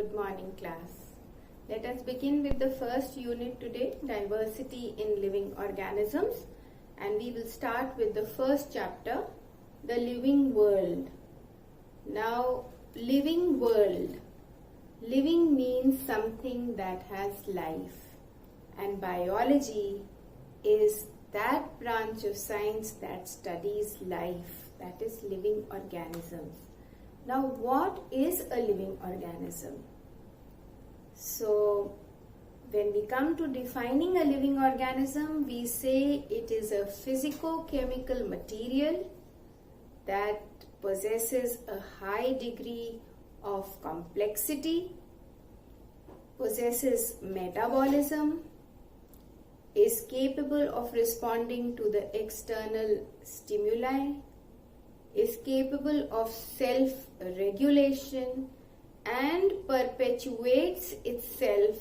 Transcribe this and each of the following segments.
Good morning, class. Let us begin with the first unit today, Diversity in Living Organisms, and we will start with the first chapter, The Living World. Now, living world. Living means something that has life, and biology is that branch of science that studies life, that is living organisms. Now, what is a living organism? So, when we come to defining a living organism, we say it is a physico-chemical material that possesses a high degree of complexity, possesses metabolism, is capable of responding to the external stimuli, is capable of self-regulation and perpetuates itself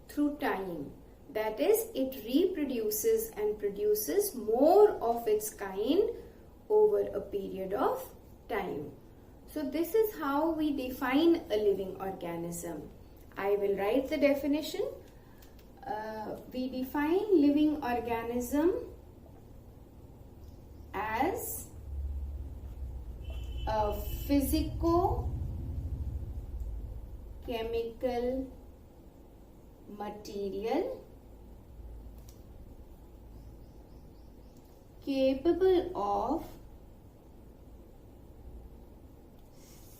through time. That is, it reproduces and produces more of its kind over a period of time. So this is how we define a living organism. I will write the definition. We define living organism as a physico-chemical material capable of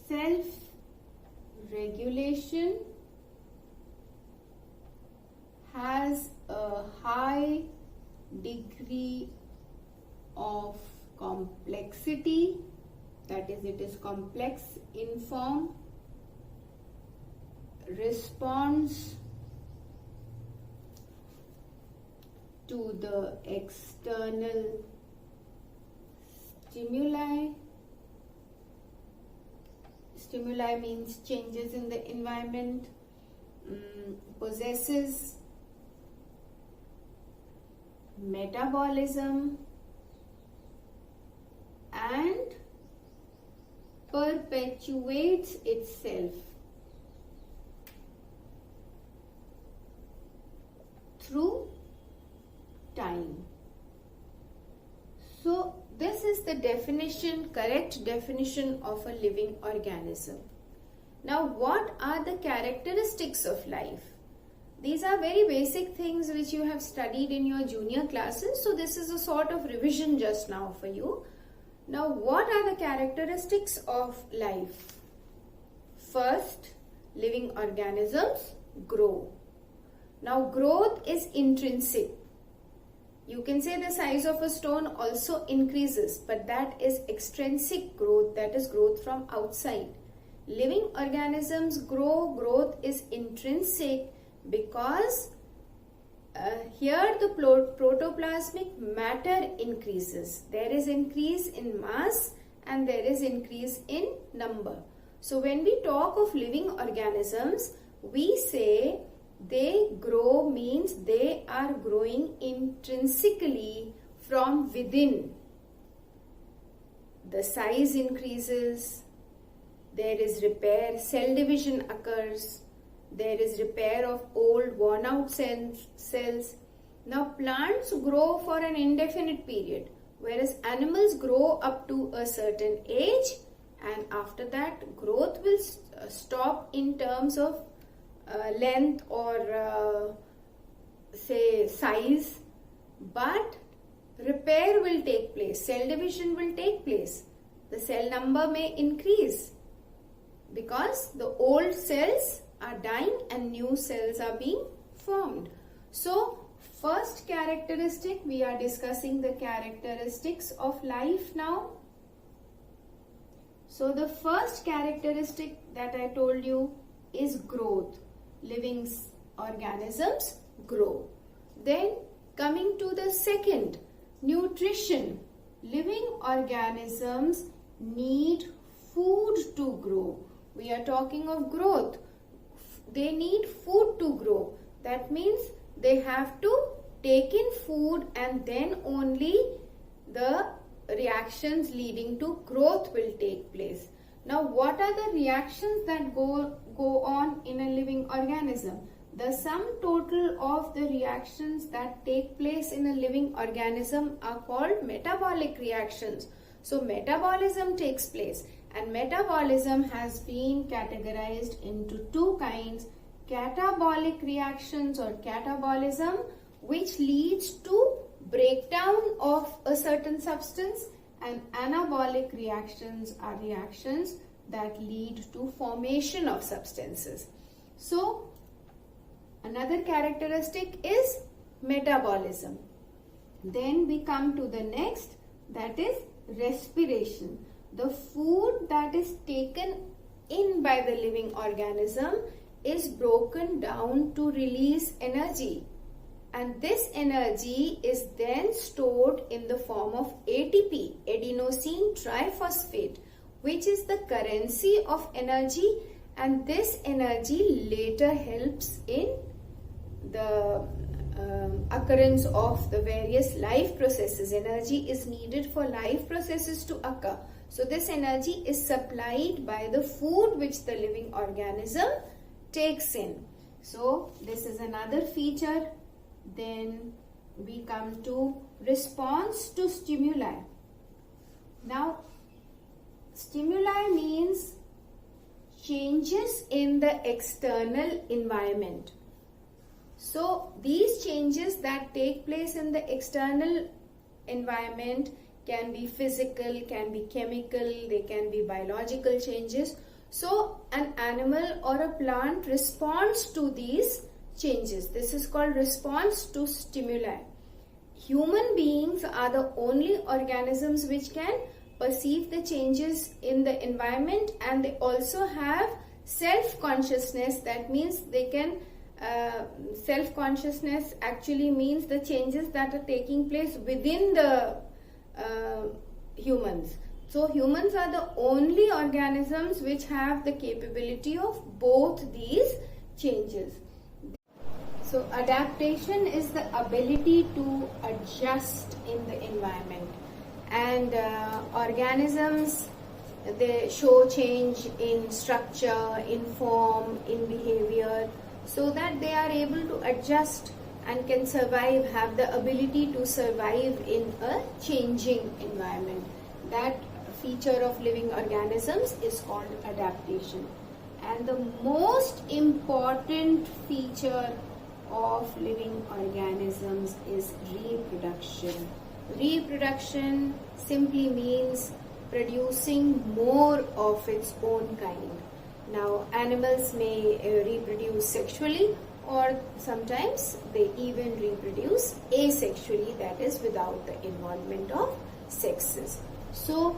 self-regulation, has a high degree of complexity, that is, it is complex in form, responds to the external stimuli. Stimuli means changes in the environment, possesses metabolism and perpetuates itself through time. So this is the definition, correct definition of a living organism. Now, what are the characteristics of life? These are very basic things which you have studied in your junior classes. So this is a sort of revision just now for you. Now, what are the characteristics of life? First, living organisms grow. Now, growth is intrinsic. You can say the size of a stone also increases, but that is extrinsic growth, that is growth from outside. Living organisms grow, growth is intrinsic because here the protoplasmic matter increases. There is increase in mass and there is increase in number. So when we talk of living organisms, we say they grow means they are growing intrinsically from within. The size increases, there is repair, cell division occurs, there is repair of old worn out cells. Now plants grow for an indefinite period, whereas animals grow up to a certain age, and after that growth will stop in terms of length or say size, but repair will take place, cell division will take place. The cell number may increase because the old cells are dying and new cells are being formed. So first characteristic, we are discussing the characteristics of life now. So the first characteristic that I told you is growth. Living organisms grow. Then coming to the second, nutrition. Living organisms need food to grow. We are talking of growth. They need food to grow. That means they have to take in food and then only the reactions leading to growth will take place. Now, what are the reactions that go go on in a living organism. The sum total of the reactions that take place in a living organism are called metabolic reactions. So metabolism takes place, and metabolism has been categorized into two kinds: catabolic reactions or catabolism, which leads to breakdown of a certain substance, and anabolic reactions are reactions that lead to formation of substances. So another characteristic is metabolism. Then we come to the next, that is respiration. The food that is taken in by the living organism is broken down to release energy, and this energy is then stored in the form of ATP, adenosine triphosphate, which is the currency of energy, and this energy later helps in the occurrence of the various life processes. Energy is needed for life processes to occur. So this energy is supplied by the food which the living organism takes in. So this is another feature. Then we come to response to stimuli. Now, stimuli means changes in the external environment. So these changes that take place in the external environment can be physical, can be chemical, they can be biological changes. So an animal or a plant responds to these changes. This is called response to stimuli. Human beings are the only organisms which can perceive the changes in the environment, and they also have self-consciousness. That means they can self-consciousness actually means the changes that are taking place within the humans. So humans are the only organisms which have the capability of both these changes. So adaptation is the ability to adjust in the environment, and organisms, they show change in structure, in form, in behavior, so that they are able to adjust and can survive, have the ability to survive in a changing environment. That feature of living organisms is called adaptation. And the most important feature of living organisms is reproduction. Reproduction simply means producing more of its own kind. Now, animals may reproduce sexually, or sometimes they even reproduce asexually, that is without the involvement of sexes. So,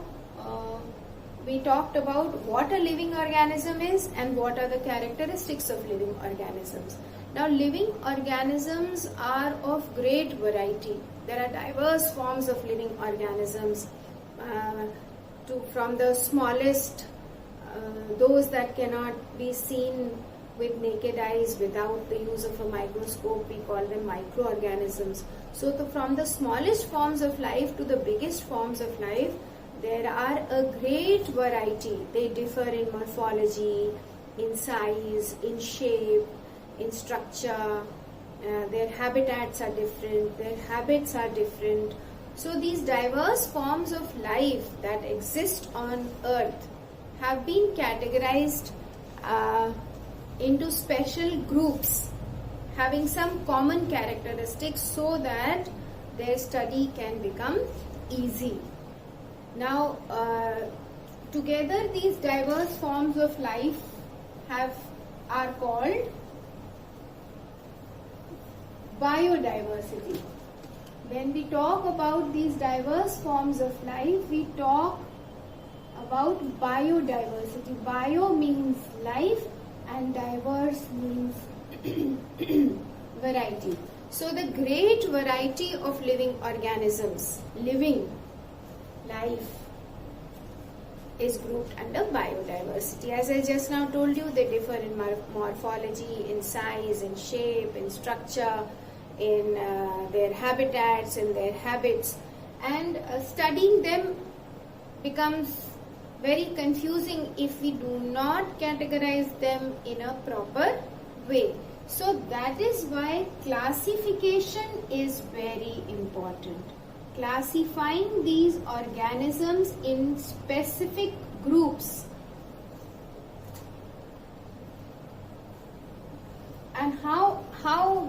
we talked about what a living organism is and what are the characteristics of living organisms. Now, living organisms are of great variety. There are diverse forms of living organisms, from the smallest, those that cannot be seen with naked eyes without the use of a microscope, we call them microorganisms. So from the smallest forms of life to the biggest forms of life, there are a great variety. They differ in morphology, in size, in shape, in structure. Their habitats are different, their habits are different. So these diverse forms of life that exist on Earth have been categorized into special groups having some common characteristics so that their study can become easy. Now, together these diverse forms of life are called biodiversity. When we talk about these diverse forms of life, we talk about biodiversity. Bio means life and diverse means variety. So the great variety of living organisms, living life, is grouped under biodiversity. As I just now told you, they differ in morphology, in size, in shape, in structure, in their habitats, in their habits, and studying them becomes very confusing if we do not categorize them in a proper way. So that is why classification is very important. Classifying these organisms in specific groups. And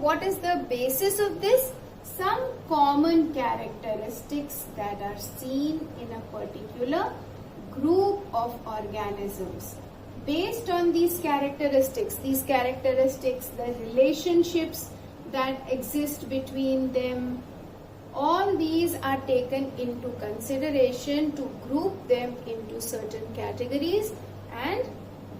what is the basis of this? Some common characteristics that are seen in a particular group of organisms. Based on these characteristics, the relationships that exist between them, all these are taken into consideration to group them into certain categories, and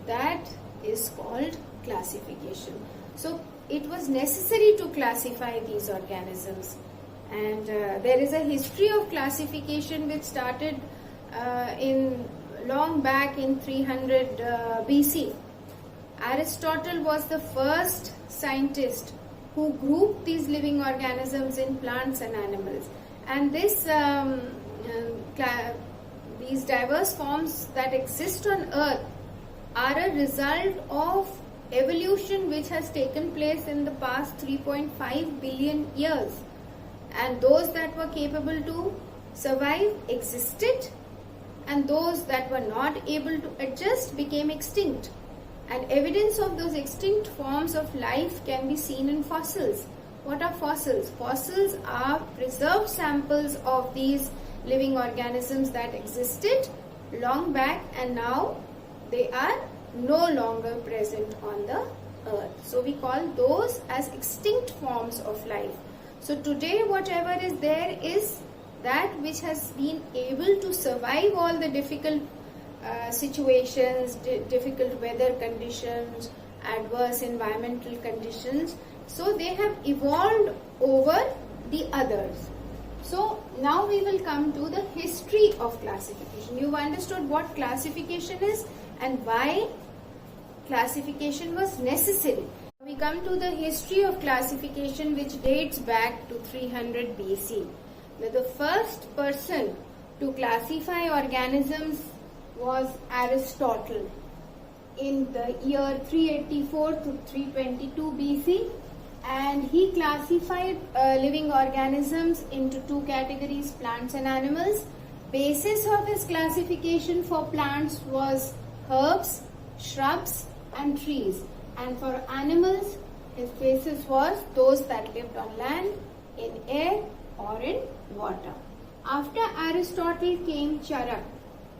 that is called classification. So it was necessary to classify these organisms, and there is a history of classification which started in long back in 300 BC. Aristotle was the first scientist who grouped these living organisms in plants and animals, and these diverse forms that exist on earth are a result of evolution which has taken place in the past 3.5 billion years, and those that were capable to survive existed, and those that were not able to adjust became extinct. And evidence of those extinct forms of life can be seen in fossils. What are fossils? Fossils are preserved samples of these living organisms that existed long back, and now they are no longer present on the earth. So we call those as extinct forms of life. So today whatever is there is that which has been able to survive all the difficult situations, difficult weather conditions, adverse environmental conditions. So they have evolved over the others. So now we will come to the history of classification. You've understood what classification is and why classification was necessary. We come to the history of classification, which dates back to 300 BC. Now, the first person to classify organisms was Aristotle in the year 384 to 322 BC, and he classified living organisms into two categories, plants and animals. Basis of his classification for plants was herbs, shrubs and trees, and for animals his basis was those that lived on land, in air or in water. After Aristotle came Charak.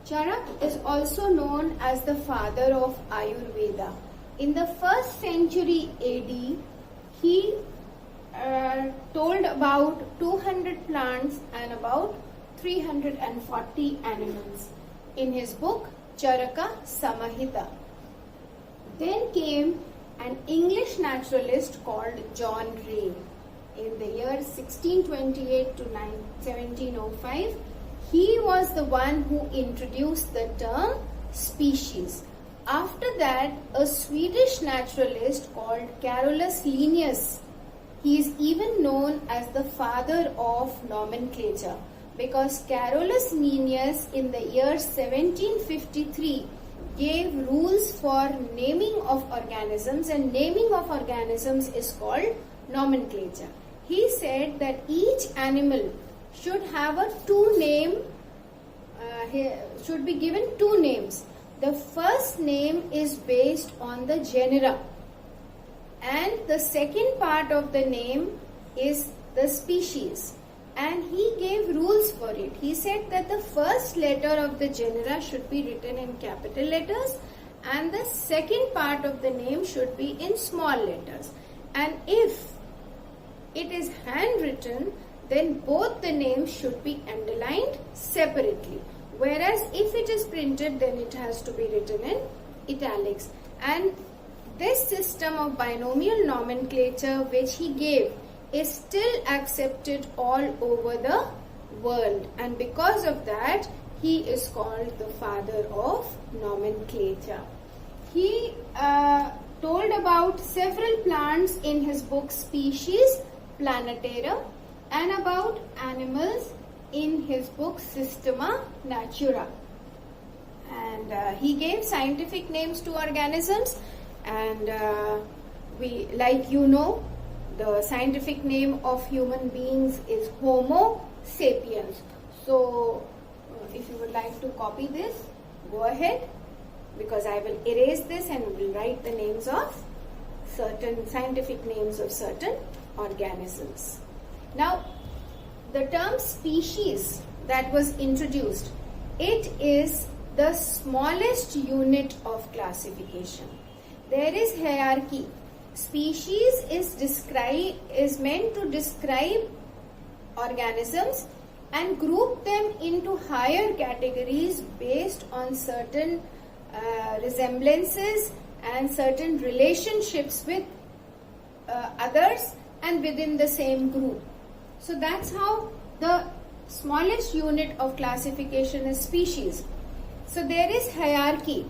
Charak is also known as the father of Ayurveda. In the 1st century AD, he told about 200 plants and about 340 animals in his book Charaka Samahita. Then came an English naturalist called John Ray. In the year 1628 to 1705, he was the one who introduced the term species. After that, a Swedish naturalist called Carolus Linnaeus, he is even known as the father of nomenclature, because Carolus Linnaeus in the year 1753 gave rules for naming of organisms, and naming of organisms is called nomenclature. He said that each animal should have a should be given two names. The first name is based on the genera, and the second part of the name is the species. And he gave rules for it. He said that the first letter of the genera should be written in capital letters, and the second part of the name should be in small letters. And if it is handwritten, then both the names should be underlined separately. Whereas if it is printed, then it has to be written in italics. And this system of binomial nomenclature which he gave is still accepted all over the world, and because of that he is called the father of nomenclature. He told about several plants in his book Species Plantarum, and about animals in his book Systema Naturae. and he gave scientific names to organisms, and we, like you know, the scientific name of human beings is Homo sapiens. So if you would like to copy this, go ahead, because I will erase this and will write the names of certain scientific names of certain organisms. Now, the term species that was introduced, it is the smallest unit of classification. There is hierarchy. Species is meant to describe organisms and group them into higher categories based on certain resemblances and certain relationships with others and within the same group. So that's how the smallest unit of classification is species. So there is hierarchy.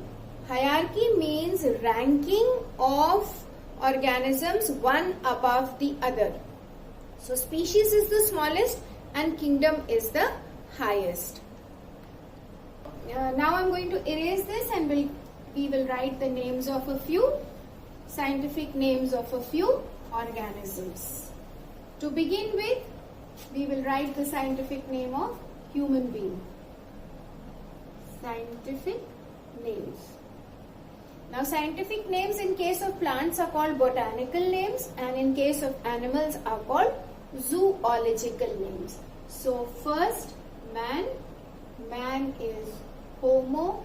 Hierarchy means ranking of organisms one above the other. So species is the smallest and kingdom is the highest. Now I'm going to erase this and we will write the names of a few scientific names of a few organisms. To begin with, we will write the scientific name of human being. Scientific names. Now, scientific names in case of plants are called botanical names, and in case of animals are called zoological names. So first, man. Man is Homo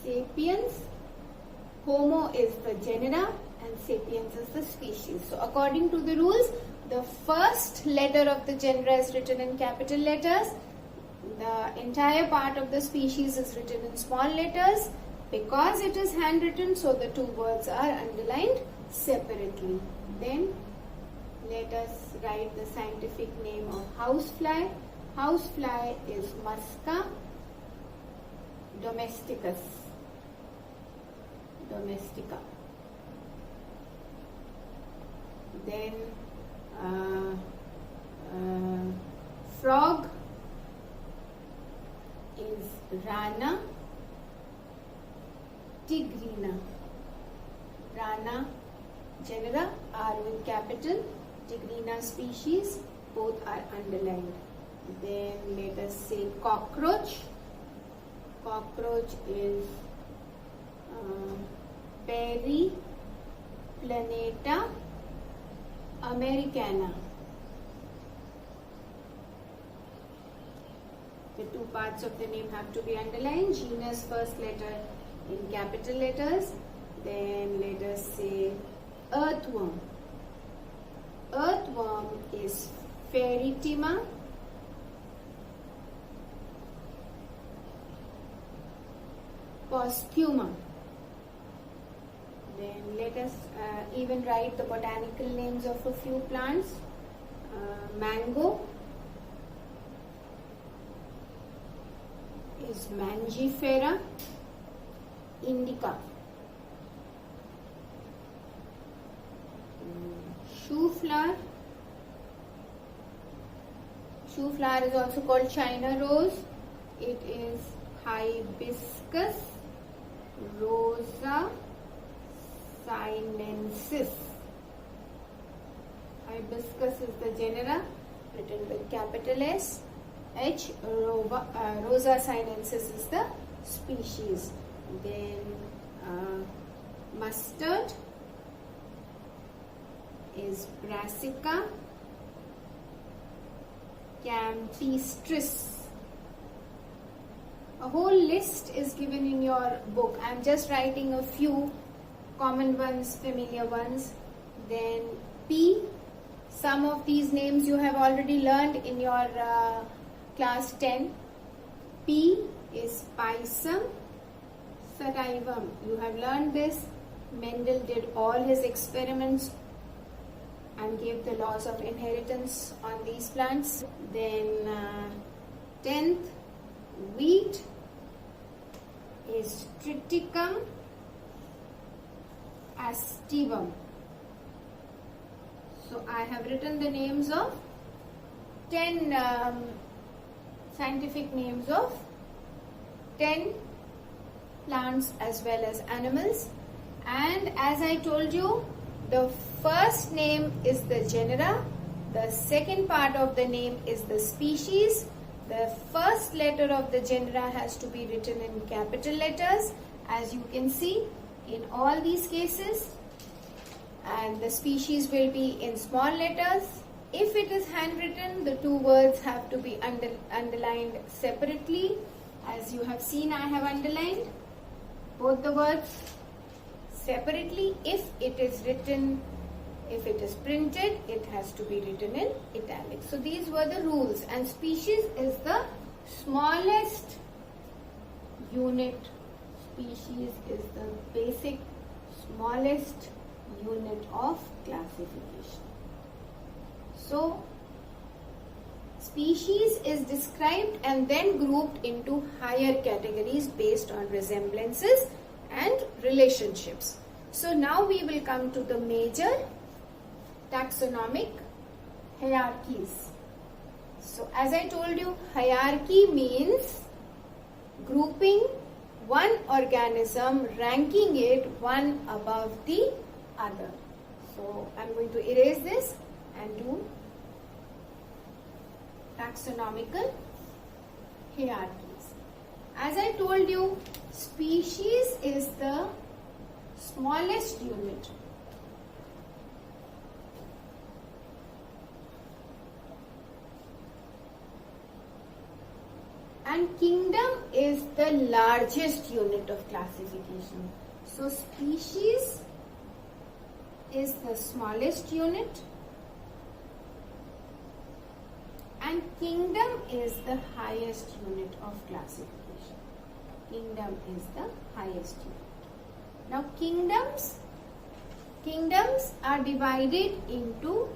sapiens. Homo is the genera and sapiens is the species. So according to the rules, the first letter of the genera is written in capital letters. The entire part of the species is written in small letters. Because it is handwritten, so the two words are underlined separately. Then let us write the scientific name of housefly. Housefly is Musca domesticus. Domestica. Then frog is Rana tigrina. Rana genera are with capital, tigrina species, both are underlined. Then let us say cockroach. Cockroach is Periplaneta americana. The two parts of the name have to be underlined. Genus first letter in capital letters. Then let us say earthworm. Earthworm is Ferritima posthuma. Then let us even write the botanical names of a few plants. Mango is Mangifera indica. Shoe flower. Shoe flower is also called China rose. It is Hibiscus rosa sinensis. Hibiscus is the genera, written with capital S. H. Rosa sinensis is the species. Then mustard is Brassica campestris. A whole list is given in your book. I am just writing a few common ones, familiar ones. Then P. Some of these names you have already learned in your class 10. P is Pisum sativum. You have learned this. Mendel did all his experiments and gave the laws of inheritance on these plants. Then 10th, wheat is Triticum aestivum. So I have written the names of 10 scientific names of 10 plants as well as animals. And as I told you, the first name is the genera, the second part of the name is the species. The first letter of the genera has to be written in capital letters, as you can see in all these cases, and the species will be in small letters. If it is handwritten, the two words have to be underlined separately. As you have seen, I have underlined both the words separately. If it is written, if it is printed, it has to be written in italics. So these were the rules, and species is the smallest unit. Species is the basic smallest unit of classification. So species is described and then grouped into higher categories based on resemblances and relationships. So now we will come to the major taxonomic hierarchies. So as I told you, hierarchy means grouping one organism, ranking it one above the other. So I am going to erase this and do taxonomical hierarchies. As I told you, species is the smallest unit. And kingdom is the largest unit of classification. So species is the smallest unit and kingdom is the highest unit of classification. Kingdom is the highest unit. Now kingdoms are divided into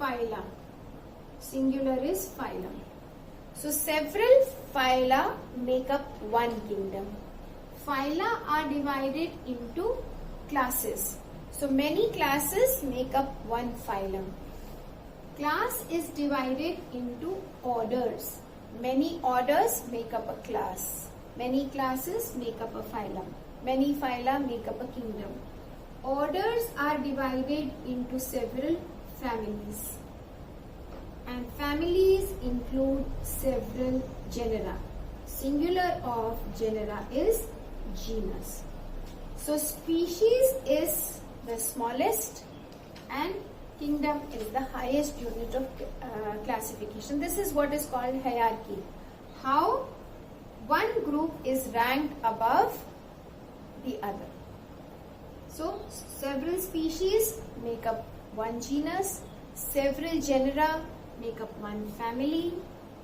phyla. Singular is phylum. So several phyla make up one kingdom. Phyla are divided into classes. So many classes make up one phylum. Class is divided into orders. Many orders make up a class. Many classes make up a phylum. Many phyla make up a kingdom. Orders are divided into several families. And families include several genera. Singular of genera is genus. So species is the smallest and kingdom is the highest unit of classification. This is what is called hierarchy. How one group is ranked above the other. So several species make up one genus, several genera make up one family,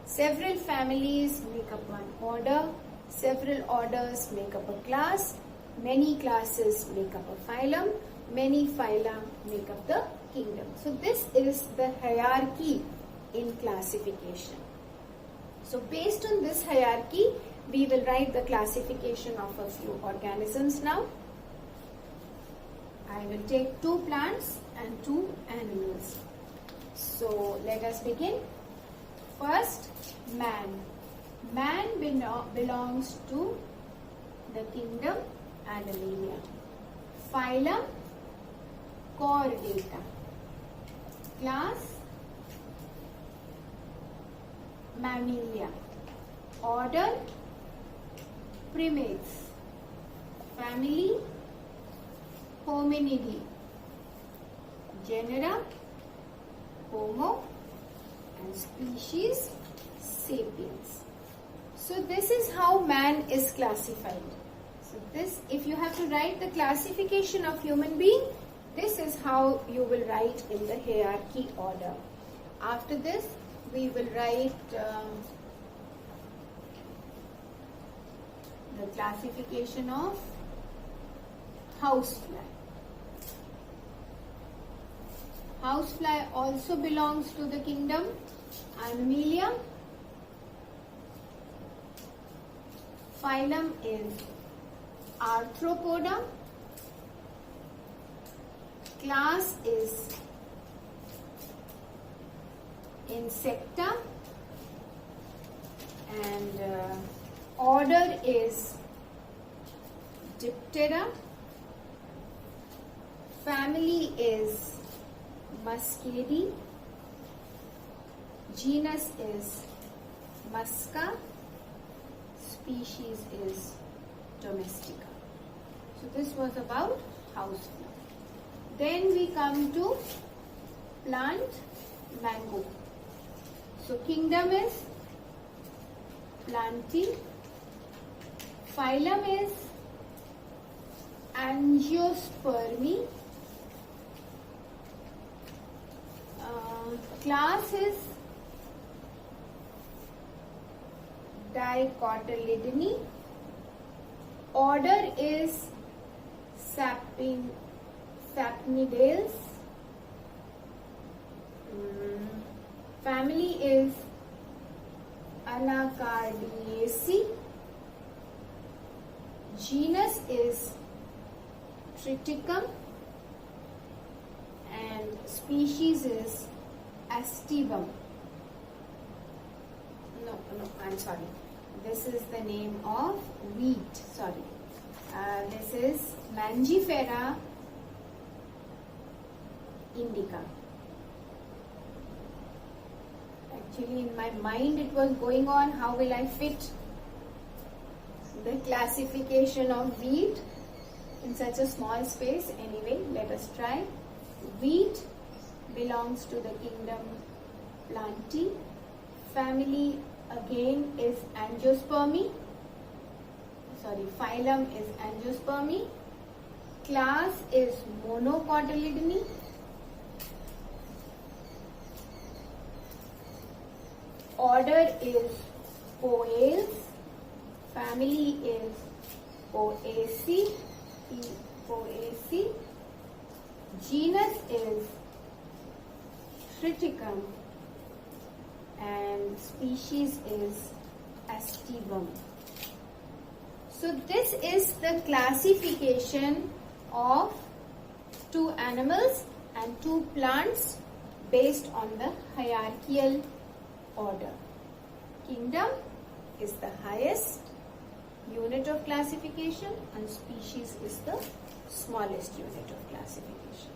several families make up one order, several orders make up a class, many classes make up a phylum, many phyla make up the kingdom. So this is the hierarchy in classification. So based on this hierarchy, we will write the classification of a few organisms now. I will take 2 plants and 2 animals. So let us begin. First, man. Man belongs to the kingdom Animalia. Phylum, Chordata. Class, Mammalia. Order, Primates. Family, Hominidae. Genera, Homo, and species, Sapiens. So this is how man is classified. So this, if you have to write the classification of human being, this is how you will write in the hierarchy order. After this, we will write the classification of housefly. Housefly also belongs to the kingdom Animalia. Phylum is Arthropoda. Class is Insecta. And Order is Diptera. Family is Muscaridae. Genus is Musca. Species is Domestica. So this was about housefly. Then we come to plant mango. So kingdom is Plantae. Phylum is Angiospermae. Class is Dicotyledone. Order is Sapnidales. Family is Anacardiaceae. Genus is Triticum. And species is Astebum. No, I'm sorry. This is the name of wheat. Sorry. This is Mangifera indica. Actually, in my mind it was going on, how will I fit the classification of wheat in such a small space? Anyway, let us try. Wheat belongs to the kingdom Plantae. Family again is Angiospermae. Phylum is Angiospermae. Class is Monocotyledone. Order is Poales. Family is Poaceae. Genus is Triticum. And species is Astebum. So this is the classification of 2 animals and 2 plants based on the hierarchical order. Kingdom is the highest unit of classification and species is the smallest unit of classification.